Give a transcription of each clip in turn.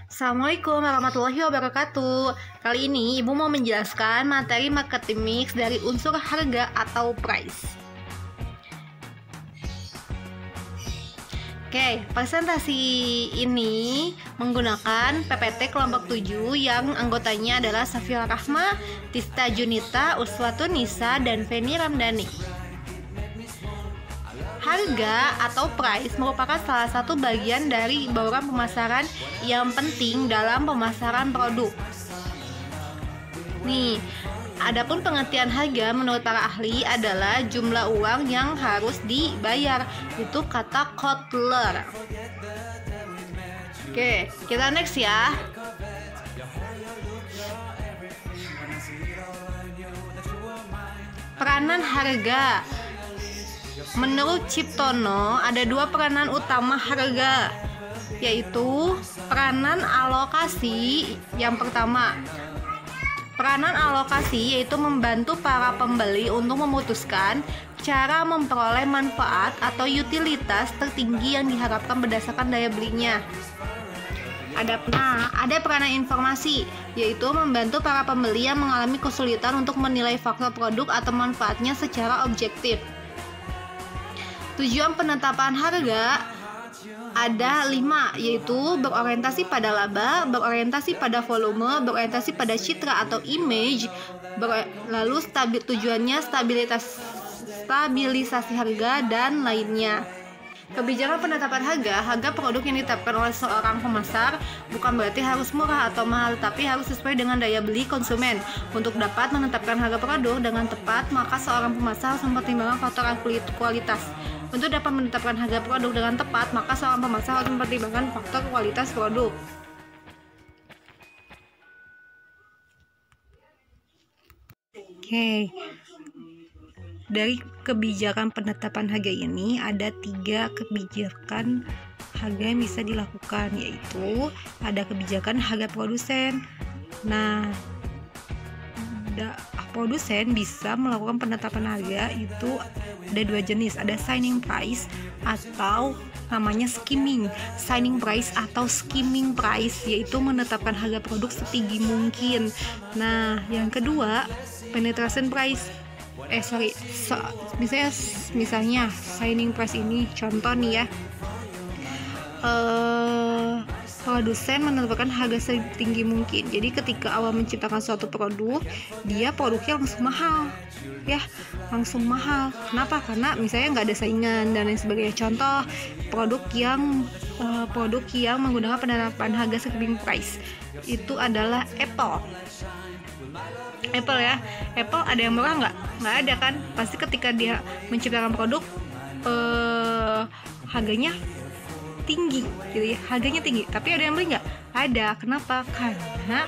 Assalamualaikum warahmatullahi wabarakatuh. Kali ini Ibu mau menjelaskan materi marketing mix dari unsur harga atau price. Oke, presentasi ini menggunakan PPT kelompok 7 yang anggotanya adalah Safira Rahma, Tista Junita, Uswatun Nisa, dan Feni Ramdhani. Harga atau price merupakan salah satu bagian dari bauran pemasaran yang penting dalam pemasaran produk. Nih, adapun pengertian harga menurut para ahli adalah jumlah uang yang harus dibayar. Itu kata Kotler. Oke, kita next ya. Peranan harga. Menurut Ciptono, ada dua peranan utama harga, yaitu peranan alokasi. Yang pertama, peranan alokasi yaitu membantu para pembeli untuk memutuskan cara memperoleh manfaat atau utilitas tertinggi yang diharapkan berdasarkan daya belinya. Ada peranan informasi, yaitu membantu para pembeli yang mengalami kesulitan untuk menilai faktor produk atau manfaatnya secara objektif. Tujuan penetapan harga ada 5, yaitu berorientasi pada laba, berorientasi pada volume, berorientasi pada citra atau image, lalu tujuannya stabilisasi harga, dan lainnya. Kebijakan penetapan harga produk yang ditetapkan oleh seorang pemasar bukan berarti harus murah atau mahal, tapi harus sesuai dengan daya beli konsumen. Untuk dapat menetapkan harga produk dengan tepat, maka seorang pemasar harus mempertimbangkan faktor kualitas. Untuk dapat menetapkan harga produk dengan tepat, maka seorang pemasar harus mempertimbangkan faktor kualitas produk. Oke. Dari kebijakan penetapan harga ini ada 3 kebijakan harga yang bisa dilakukan, yaitu ada kebijakan harga produsen. Nah, produsen bisa melakukan penetapan harga itu ada 2 jenis, ada signing price atau namanya skimming. Signing price atau skimming price yaitu menetapkan harga produk setinggi mungkin. Nah, yang kedua penetration price. Misalnya signing price ini contoh nih ya. Produsen menetapkan harga setinggi mungkin. Jadi ketika awal menciptakan suatu produk, dia produknya langsung mahal. Kenapa? Karena misalnya nggak ada saingan dan lain sebagainya. Contoh produk yang menggunakan penetapan harga skimming price itu adalah Apple ya. Apple ada yang murah nggak ada kan? Pasti ketika dia menciptakan produk harganya tinggi gitu ya, harganya tinggi, tapi ada yang beli nggak? Ada. Kenapa? Karena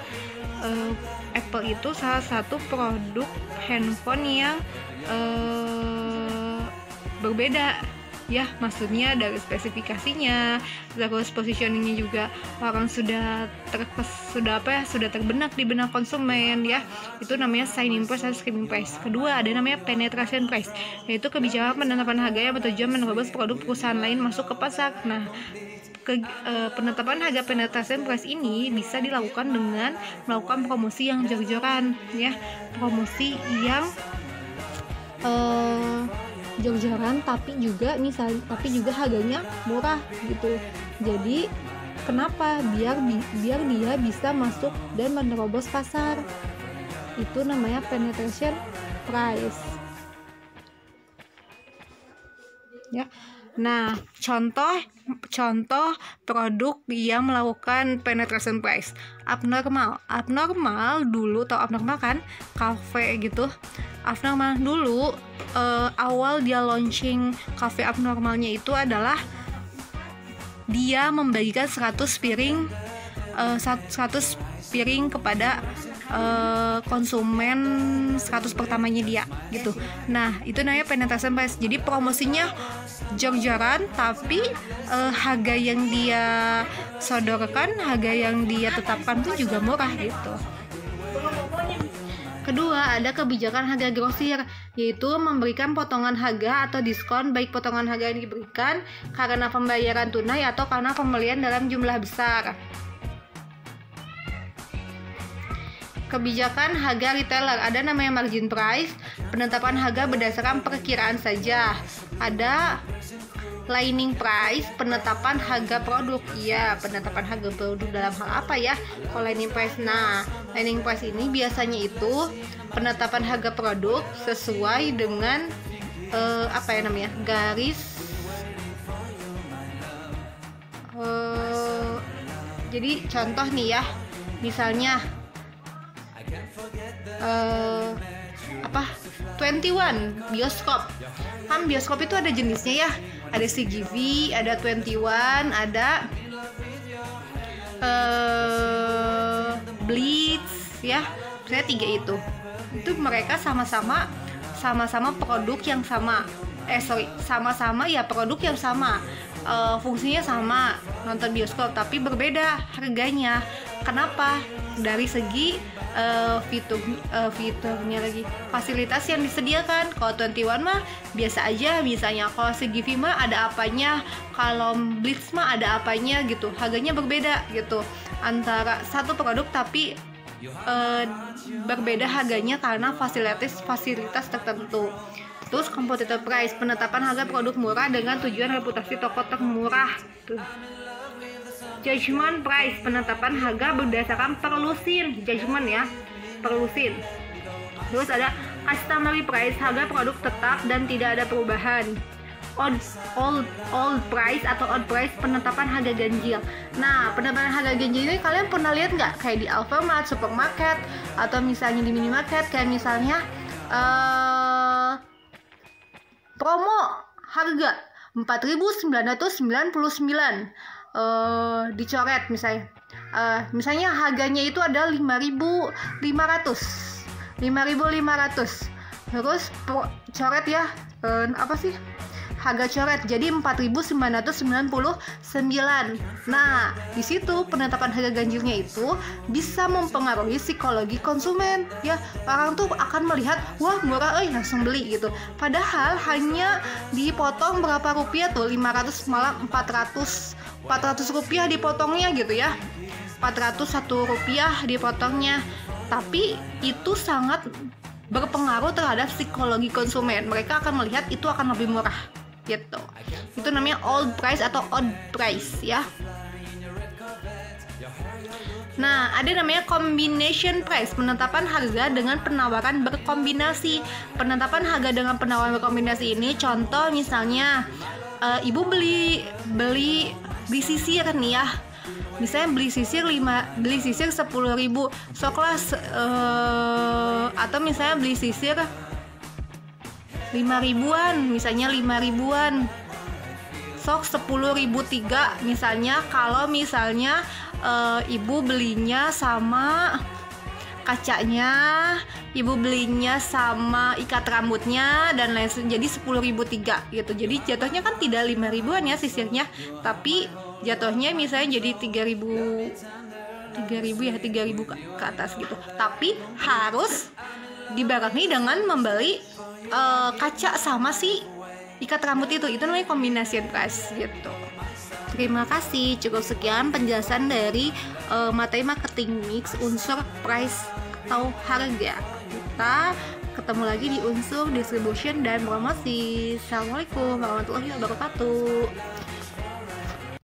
Apple itu salah satu produk handphone yang berbeda ya, maksudnya dari spesifikasinya, terus positioningnya juga orang sudah terbenak di benak konsumen ya. Itu namanya signing price atau skimming price. Kedua, ada namanya penetration price, yaitu kebijakan penetapan harga yang bertujuan menerobos produk perusahaan lain masuk ke pasar. Nah, penetapan harga penetration price ini bisa dilakukan dengan melakukan promosi yang jor-joran ya, promosi yang jor-joran tapi juga harganya murah gitu. Jadi kenapa? Biar dia bisa masuk dan menerobos pasar. Itu namanya penetration price ya. Nah, contoh produk yang melakukan penetration price. Abnormal dulu, tau Abnormal kan? Cafe gitu. Abnormal dulu awal dia launching cafe Abnormalnya itu adalah dia membagikan 100 piring kepada konsumen 100 pertamanya dia gitu. Nah, itu namanya penetration price. Jadi promosinya jor-joran, tapi harga yang dia sodorkan, harga yang dia tetapkan tuh juga murah gitu. Kedua, ada kebijakan harga grosir, yaitu memberikan potongan harga atau diskon, baik potongan harga yang diberikan karena pembayaran tunai atau karena pembelian dalam jumlah besar. kebijakan harga retailer. Ada namanya margin price, penetapan harga berdasarkan perkiraan saja. Ada lining price, penetapan harga produk. Iya, penetapan harga produk dalam hal apa ya? Kalau lining price, nah lining price ini biasanya itu penetapan harga produk sesuai dengan garis. Jadi contoh nih ya, misalnya 21 bioskop. Kan bioskop itu ada jenisnya ya. Ada CGV, ada 21, ada Blitz ya. Saya 3 itu. Itu mereka sama-sama produk yang sama. Sama-sama ya produk yang sama. Fungsinya sama, nonton bioskop, tapi berbeda harganya. Kenapa? Dari segi fiturnya lagi, fasilitas yang disediakan. Kalau 21 mah biasa aja, misalnya kalau CGV mah ada apanya, kalau Blitz mah ada apanya gitu. Harganya berbeda gitu antara satu produk, tapi berbeda harganya karena fasilitas tertentu. Terus competitor price, penetapan harga produk murah dengan tujuan reputasi toko termurah. Tuh. Judgment price, penetapan harga berdasarkan perlusin. Judgment ya, perlusin. Terus ada customary price, harga produk tetap dan tidak ada perubahan. Old price atau odd price, penetapan harga ganjil. Nah, penetapan harga ganjil ini kalian pernah lihat nggak? Kayak di Alfamart, supermarket, atau misalnya di minimarket, kayak misalnya promo harga 4.999, dicoret misalnya. Misalnya harganya itu ada 5.500. Terus coret ya, harga coret jadi 4.999. Nah, di situ penetapan harga ganjilnya itu bisa mempengaruhi psikologi konsumen ya. Orang tuh akan melihat, wah murah langsung beli gitu. Padahal hanya dipotong berapa rupiah tuh, 500 malah 400 rupiah dipotongnya gitu ya. 401 rupiah dipotongnya. Tapi itu sangat berpengaruh terhadap psikologi konsumen. Mereka akan melihat itu akan lebih murah gitu. Itu namanya old price atau odd price ya. Nah, ada namanya combination price, penetapan harga dengan penawaran berkombinasi. Penetapan harga dengan penawaran berkombinasi ini contoh misalnya ibu beli sisir nih ya. Misalnya beli sisir 10.000, soklah atau misalnya beli sisir 5.000-an, misalnya 5.000-an, sok 10.003 misalnya. Kalau misalnya ibu belinya sama kacanya, ibu belinya sama ikat rambutnya dan lain jadi 10.003 gitu. Jadi jatuhnya kan tidak 5.000-an ya sisirnya, tapi jatuhnya misalnya jadi 3.000 ke atas gitu. Tapi harus dibarengi dengan membeli kaca sama si ikat rambut itu namanya combination price gitu. Terima kasih, cukup sekian penjelasan dari materi marketing mix unsur price atau harga. Kita ketemu lagi di unsur distribution dan promosi. Assalamualaikum warahmatullahi wabarakatuh.